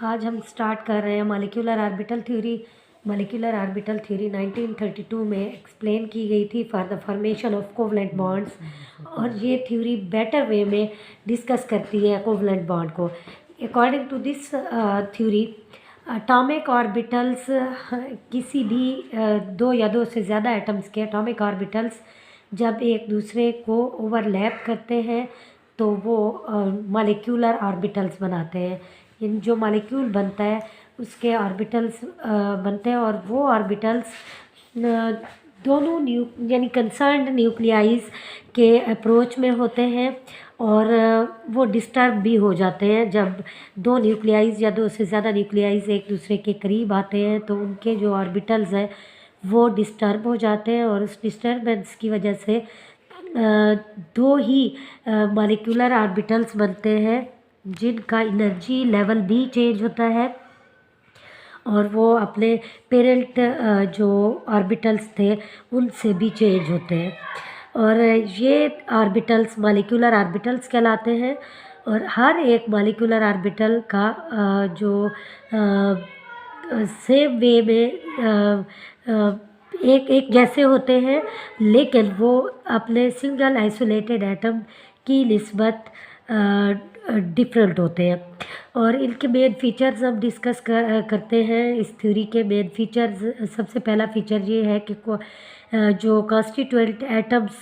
आज हम स्टार्ट कर रहे हैं molecular orbital theory. Molecular orbital theory 1932 में एक्सप्लेन की गई थी for the formation of covalent bonds, और ये थ्योरी बेटर वे में डिस्कस करती है कोवलेंट बॉन्ड को। According to this theory, atomic orbitals किसी भी दो या दो से ज़्यादा एटम्स के एटॉमिक ऑर्बिटल्स जब एक दूसरे को ओवरलैप करते हैं तो वो मॉलिक्यूलर ऑर्बिटल्स बनाते हैं। इन जो मॉलिक्यूल बनता है उसके ऑर्बिटल्स बनते हैं, और वो ऑर्बिटल्स दोनों यानी कंसर्न्ड न्यूक्लियाइज के अप्रोच में होते हैं, और वो डिस्टर्ब भी हो जाते हैं जब दो न्यूक्लियाइज या दो से ज़्यादा न्यूक्लियाइज एक दूसरे के करीब आते हैं, तो उनके जो ऑर्बिटल्स हैं वो डिस्टर्ब हो जाते हैं, और उस डिस्टर्बेंस की वजह से दो ही मॉलिक्यूलर ऑर्बिटल्स बनते हैं जिनका एनर्जी लेवल भी चेंज होता है, और वो अपने पेरेंट जो ऑर्बिटल्स थे उनसे भी चेंज होते हैं। और ये ऑर्बिटल्स मॉलिक्यूलर ऑर्बिटल्स कहलाते हैं, और हर एक मॉलिक्यूलर ऑर्बिटल का जो सेम वे में एक एक जैसे होते हैं, लेकिन वो अपने सिंगल आइसोलेटेड एटम की निस्बत डिफरेंट होते हैं। और इनके मेन फीचर्स हम डिस्कस करते हैं। इस थ्योरी के मेन फीचर्स, सबसे पहला फीचर ये है कि जो कॉन्स्टिट्यूएंट एटम्स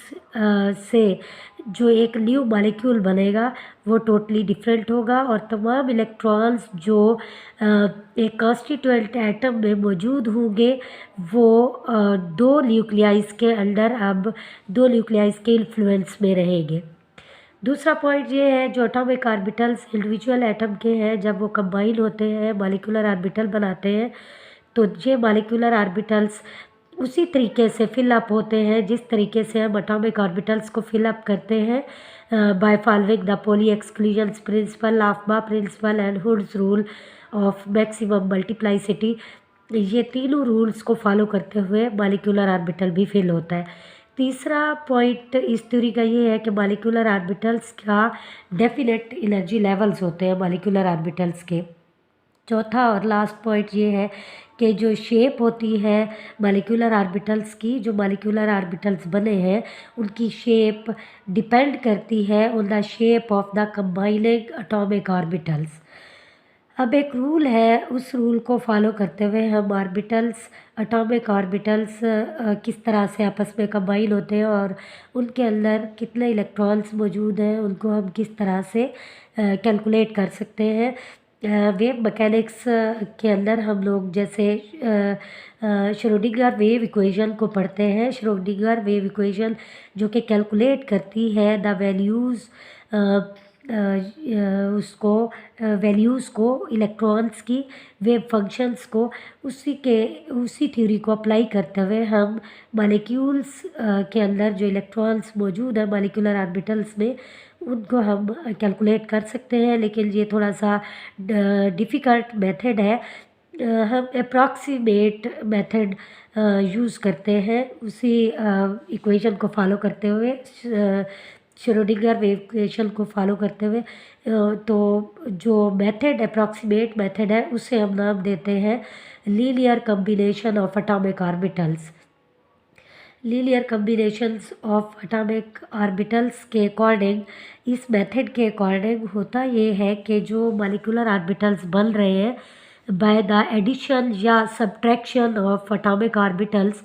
से जो एक न्यू मॉलिक्यूल बनेगा वो टोटली डिफरेंट होगा, और तमाम इलेक्ट्रॉन्स जो एक कॉन्स्टिट्यूएंट एटम में मौजूद होंगे वो दो न्यूक्लियाइज के अंडर अब दो न्यूक्लियाइज के इन्फ्लुएंस में रहेंगे। दूसरा पॉइंट ये है, जो एटॉमिक ऑर्बिटल्स इंडिविजुअल एटम के हैं जब वो कंबाइन होते हैं मॉलिक्यूलर ऑर्बिटल बनाते हैं, तो ये मॉलिक्यूलर ऑर्बिटल्स उसी तरीके से फिलअप होते हैं जिस तरीके से हम एटॉमिक ऑर्बिटल्स को फिलअप करते हैं by following the Pauli exclusion principle, लाफ्मा principle and Hund's rule of maximum multiplicity. ये तीनों रूल्स को फॉलो करते हुए मॉलिक्यूलर ऑर्बिटल भी फिल होता है। तीसरा पॉइंट इस थ्योरी का ये है कि मॉलिक्यूलर ऑर्बिटल्स का डेफिनेट एनर्जी लेवल्स होते हैं मॉलिक्यूलर ऑर्बिटल्स के। चौथा और लास्ट पॉइंट ये है कि जो शेप होती है मॉलिक्यूलर ऑर्बिटल्स की, जो मॉलिक्यूलर ऑर्बिटल्स बने हैं उनकी शेप डिपेंड करती है on the shape of the combining atomic orbitals. अब एक रूल है, उस रूल को फॉलो करते हुए हम ऑर्बिटल्स, एटॉमिक ऑर्बिटल्स किस तरह से आपस में कंबाइन होते हैं और उनके अंदर कितने इलेक्ट्रॉन्स मौजूद हैं उनको हम किस तरह से कैलकुलेट कर सकते हैं। वेव मैकेनिक्स के अंदर हम लोग जैसे श्रोडिंगर वेव इक्वेशन को पढ़ते हैं। श्रोडिंगर वेव इक्वेशन जो कि कैलकुलेट करती है द वैल्यूज़ उसको वैल्यूज़ को, इलेक्ट्रॉन्स की वेव फंक्शंस को, उसी थ्योरी को अप्लाई करते हुए हम मॉलिक्यूल्स के अंदर जो इलेक्ट्रॉन्स मौजूद है मॉलिक्यूलर ऑर्बिटल्स में उनको हम कैलकुलेट कर सकते हैं। लेकिन ये थोड़ा सा डिफ़िकल्ट मेथड है। हम अप्रॉक्सीमेट मेथड यूज़ करते हैं उसी इक्वेशन को फॉलो करते हुए, श्रोडिंगर वेव इक्वेशन को फॉलो करते हुए। तो जो मेथड अप्रॉक्सीमेट मेथड है उसे हम नाम देते हैं linear combination of atomic orbitals. Linear combinations of atomic orbitals के अकॉर्डिंग, इस मेथड के अकॉर्डिंग होता ये है कि जो मॉलिक्यूलर ऑर्बिटल्स बन रहे हैं बाय द एडिशन या सब्ट्रैक्शन ऑफ एटॉमिक ऑर्बिटल्स,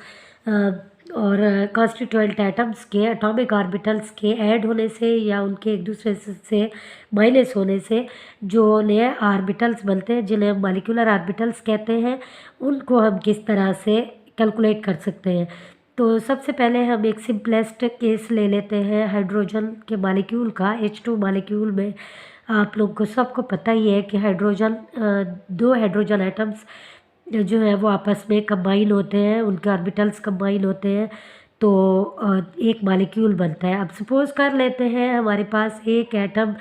और कॉन्स्टिट्यूएंट एटम्स के एटॉमिक ऑर्बिटल्स के ऐड होने से या उनके एक दूसरे से माइनस होने से जो नए ऑर्बिटल्स बनते हैं जिन्हें मॉलिक्यूलर ऑर्बिटल्स कहते हैं, उनको हम किस तरह से कैलकुलेट कर सकते हैं। तो सबसे पहले हम एक सिंपलेस्ट केस ले लेते हैं हाइड्रोजन के मॉलिक्यूल का। H2 मॉलिक्यूल में आप लोग को सबको पता ही है कि दो हाइड्रोजन एटम्स जो है वो आपस में कंबाइन होते हैं, उनके ऑर्बिटल्स कंबाइन होते हैं तो एक मॉलिक्यूल बनता है। अब सपोज़ कर लेते हैं हमारे पास एक एटम,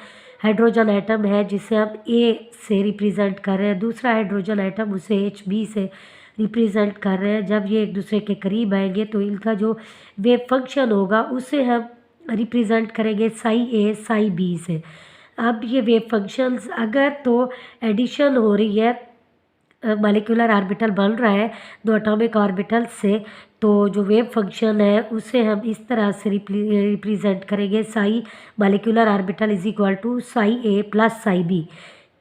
हाइड्रोजन एटम है जिसे हम A से रिप्रेजेंट कर रहे हैं, दूसरा हाइड्रोजन एटम उसे HB से रिप्रेजेंट कर रहे हैं। जब ये एक दूसरे के करीब आएंगे तो इनका जो वेव फंक्शन होगा उसे हम रिप्रेजेंट करेंगे साई A साई B से। अब ये वेव फंक्शंस अगर तो एडिशन हो रही है, मॉलिक्यूलर ऑर्बिटल बन रहा है दो एटॉमिक ऑर्बिटल से, तो जो वेव फंक्शन है उसे हम इस तरह से रिप्रेजेंट करेंगे, psi molecular orbital is equal to psi A plus psi B,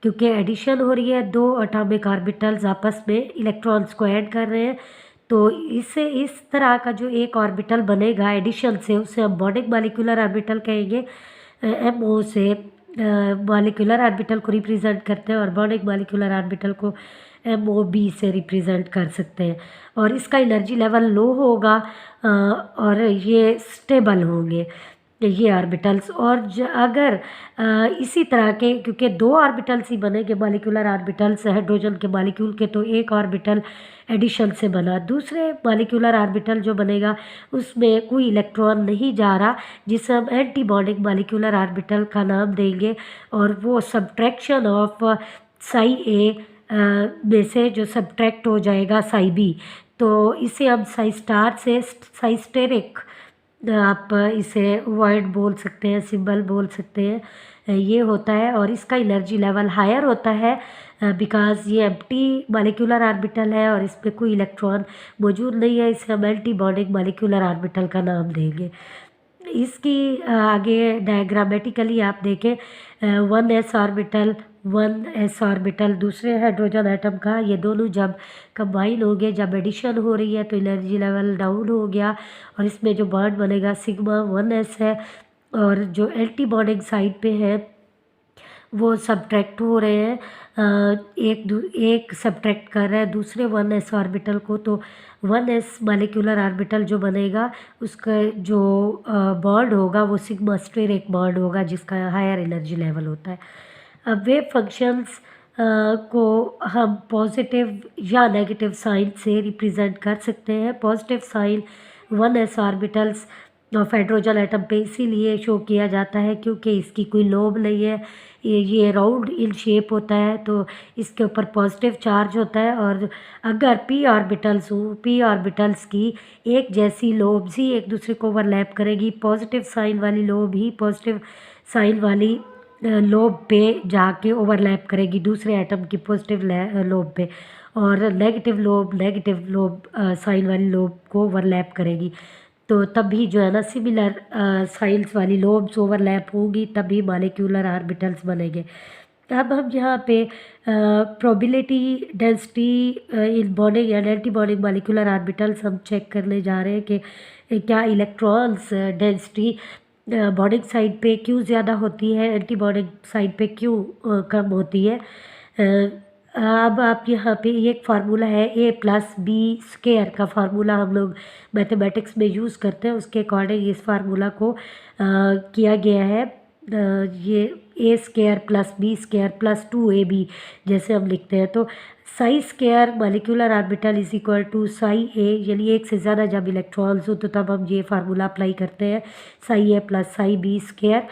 क्योंकि एडिशन हो रही है, दो एटॉमिक ऑर्बिटल्स आपस में इलेक्ट्रॉन्स को ऐड कर रहे हैं। तो इससे इस तरह का जो एक ऑर्बिटल बनेगा एडिशन से, उसे हम बॉन्डिंग मॉलिक्यूलर ऑर्बिटल कहेंगे। एम ओ से मॉलिक्यूलर ऑर्बिटल को रिप्रेजेंट करते हैं और बॉन्डिंग मॉलिक्यूलर ऑर्बिटल को एम ओ बी से रिप्रेजेंट कर सकते हैं। और इसका एनर्जी लेवल लो होगा और ये स्टेबल होंगे ये ऑर्बिटल्स। और अगर इसी तरह के, क्योंकि दो ऑर्बिटल्स ही बनेंगे मॉलिक्यूलर ऑर्बिटल्स हाइड्रोजन के मॉलिक्यूल के, तो एक ऑर्बिटल एडिशन से बना, दूसरे मॉलिक्यूलर ऑर्बिटल जो बनेगा उसमें कोई इलेक्ट्रॉन नहीं जा रहा, जिसे हम एंटी बॉन्डिंग मॉलिक्यूलर ऑर्बिटल का नाम देंगे। और वो सब्ट्रैक्शन ऑफ साई ए में से जो सब्ट्रैक्ट हो जाएगा साई बी, तो इसे हम साई स्टार से साई स्टेरिक, आप इसे वर्ड बोल सकते हैं, सिंबल बोल सकते हैं, ये होता है। और इसका एनर्जी लेवल हायर होता है बिकॉज ये एम्प्टी मॉलिक्यूलर ऑर्बिटल है और इस पर कोई इलेक्ट्रॉन मौजूद नहीं है, इसे हम एंटी बॉन्डिंग मॉलिक्यूलर ऑर्बिटल का नाम देंगे। इसकी आगे डायग्रामेटिकली आप देखें, 1s ऑर्बिटल 1s ऑर्बिटल दूसरे हाइड्रोजन एटम का, ये दोनों जब कंबाइन हो गए, जब एडिशन हो रही है तो एनर्जी लेवल डाउन हो गया और इसमें जो बॉन्ड बनेगा सिग्मा 1s है। और जो एंटी बॉन्डिंग साइड पे है वो सब्ट्रैक्ट हो रहे हैं, एक सब्ट्रैक्ट कर रहा है दूसरे 1s ऑर्बिटल को, तो 1s मॉलिक्यूलर ऑर्बिटल जो बनेगा उसका जो बॉन्ड होगा वो सिग्मा स्टेरिक बॉन्ड होगा, जिसका हायर एनर्जी लेवल होता है। अब वेव फंक्शंस को हम पॉजिटिव या नेगेटिव साइन से रिप्रेजेंट कर सकते हैं। Positive sign 1s orbitals of hydrogen atom पे इसीलिए शो किया जाता है क्योंकि इसकी कोई लोब नहीं है, ये राउंड इन शेप होता है, तो इसके ऊपर पॉजिटिव चार्ज होता है। और अगर पी ऑर्बिटल्स हो, पी ऑर्बिटल्स की एक जैसी लोब्स ही एक दूसरे को ओवरलैप करेगी, पॉजिटिव साइन वाली लोब ही पॉजिटिव साइन वाली लोब पे जाके ओवरलैप करेगी दूसरे एटम की पॉजिटिव लोब पे, और नेगेटिव लोब साइन वाली लोब को ओवरलैप करेगी। तो तभी जो है ना सिमिलर साइंस वाली लोब्स ओवरलैप होगी, तभी मॉलिक्यूलर ऑर्बिटल्स बनेंगे। अब हम यहाँ पे probability density in bonding and anti bonding molecular orbitals हम चेक करने जा रहे हैं कि क्या इलेक्ट्रॉन्स डेंसिटी बॉन्डिंग साइड पे क्यों ज़्यादा होती है, एंटी बॉन्डिंग साइड पे क्यों कम होती है। अब आप यहाँ पे एक फार्मूला है a+b² का फार्मूला हम लोग मैथमेटिक्स में यूज़ करते हैं, उसके अकॉर्डिंग इस फार्मूला को किया गया है। ये a² + b² + 2ab जैसे हम लिखते हैं, तो psi square molecular orbital is equal to psi A, यानी एक से ज़्यादा जब इलेक्ट्रॉन्स हो तो तब हम ये फार्मूला अप्लाई करते हैं, psi A plus psi B square.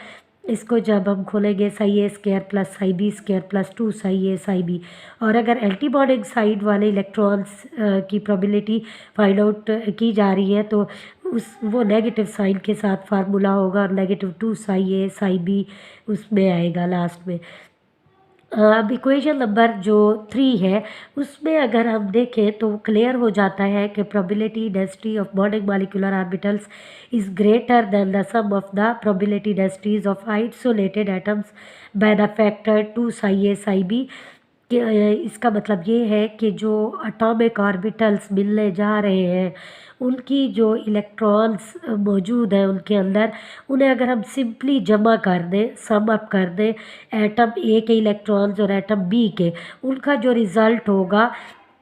इसको जब हम खोलेंगे psi A square plus psi B square plus 2 psi A psi B. और अगर एंटी बॉन्डिंग साइड वाले इलेक्ट्रॉन्स की प्रोबेबिलिटी फाइंड आउट की जा रही है तो वो नेगेटिव साइन के साथ फार्मूला होगा और -2 साई ए साई बी उसमें आएगा लास्ट में। अब इक्वेशन नंबर जो 3 है उसमें अगर हम देखें तो क्लियर हो जाता है कि probability density of bonding molecular orbitals is greater than the sum of the probability densities of isolated atoms by the factor 2 psi A psi B. इसका मतलब ये है कि जो एटॉमिक ऑर्बिटल्स मिलने जा रहे हैं उनकी जो इलेक्ट्रॉन्स मौजूद हैं उनके अंदर, उन्हें अगर हम सिंपली जमा कर दें, सम अप कर दें एटम ए के इलेक्ट्रॉन्स और एटम बी के, उनका जो रिज़ल्ट होगा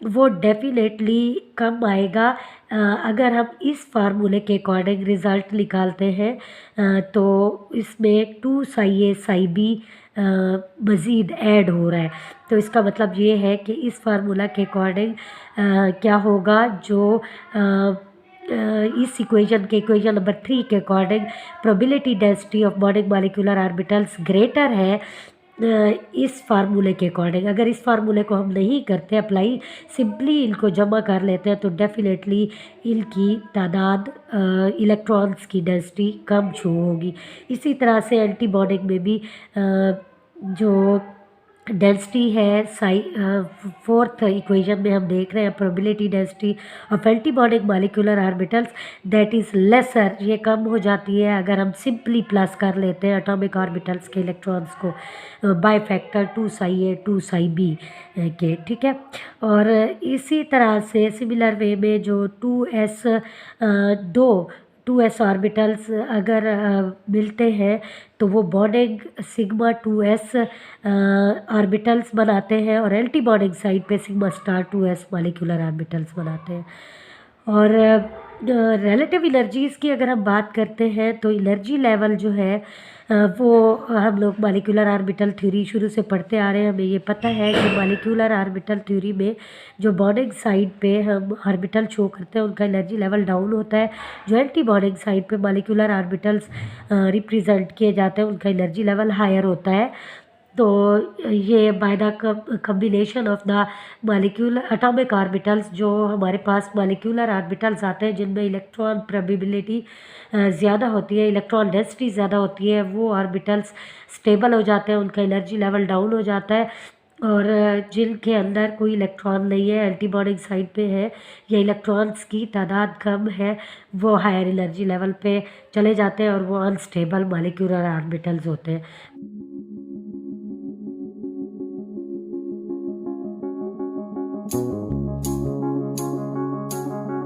वो डेफिनेटली कम आएगा। अगर हम इस फार्मूले के अकॉर्डिंग रिज़ल्ट निकालते हैं तो इसमें 2 साई ए साई बी मज़ीद ऐड हो रहा है, तो इसका मतलब ये है कि इस फार्मूला के अकॉर्डिंग क्या होगा, जो इस इक्वेशन नंबर 3 के according probability density of bonding molecular orbitals greater है इस फार्मूले के अकॉर्डिंग। अगर इस फार्मूले को हम नहीं करते अप्लाई, सिंपली इनको जमा कर लेते हैं तो डेफिनेटली इनकी तादाद इलेक्ट्रॉन्स की डेंसिटी कम शो होगी। इसी तरह से एंटी बॉन्डिंग में भी जो डेंसिटी है फोर्थ इक्वेशन में हम देख रहे हैं probability density of antibonding molecular orbitals that is lesser, ये कम हो जाती है अगर हम सिंपली प्लस कर लेते हैं एटॉमिक ऑर्बिटल्स के इलेक्ट्रॉन्स को by factor 2 psi A 2 psi B के, ठीक है। और इसी तरह से सिमिलर वे में जो 2s ऑर्बिटल्स अगर मिलते हैं तो वो बॉन्डिंग सिग्मा 2s ऑर्बिटल्स बनाते हैं, और एंटी बॉन्डिंग साइड पे sigma star 2s molecular orbitals बनाते हैं। और रिलेटिव एनर्जीज़ की अगर हम बात करते हैं तो एनर्जी लेवल जो है वो हम लोग मॉलिक्यूलर ऑर्बिटल थ्योरी शुरू से पढ़ते आ रहे हैं, हमें ये पता है कि मॉलिक्यूलर ऑर्बिटल थ्योरी में जो बॉन्डिंग साइड पे हम ऑर्बिटल शो करते हैं उनका एनर्जी लेवल डाउन होता है, जो एंटी बॉन्डिंग साइड पे मॉलिक्यूलर ऑर्बिटल्स रिप्रेजेंट किए जाते हैं उनका एनर्जी लेवल हायर होता है। तो ये by the combination of the molecular atomic orbitals, जो हमारे पास मॉलिक्यूलर ऑर्बिटल्स आते हैं जिनमें इलेक्ट्रॉन प्रोबेबिलिटी ज़्यादा होती है, इलेक्ट्रॉन डेंसिटी ज़्यादा होती है, वो ऑर्बिटल्स स्टेबल हो जाते हैं, उनका एनर्जी लेवल डाउन हो जाता है। और जिनके अंदर कोई इलेक्ट्रॉन नहीं है, एंटीबॉडिंग साइड पे है, या इलेक्ट्रॉन्स की तादाद कम है, वो हायर एनर्जी लेवल पे चले जाते हैं और वो अनस्टेबल मॉलिक्यूलर ऑर्बिटल्स होते हैं।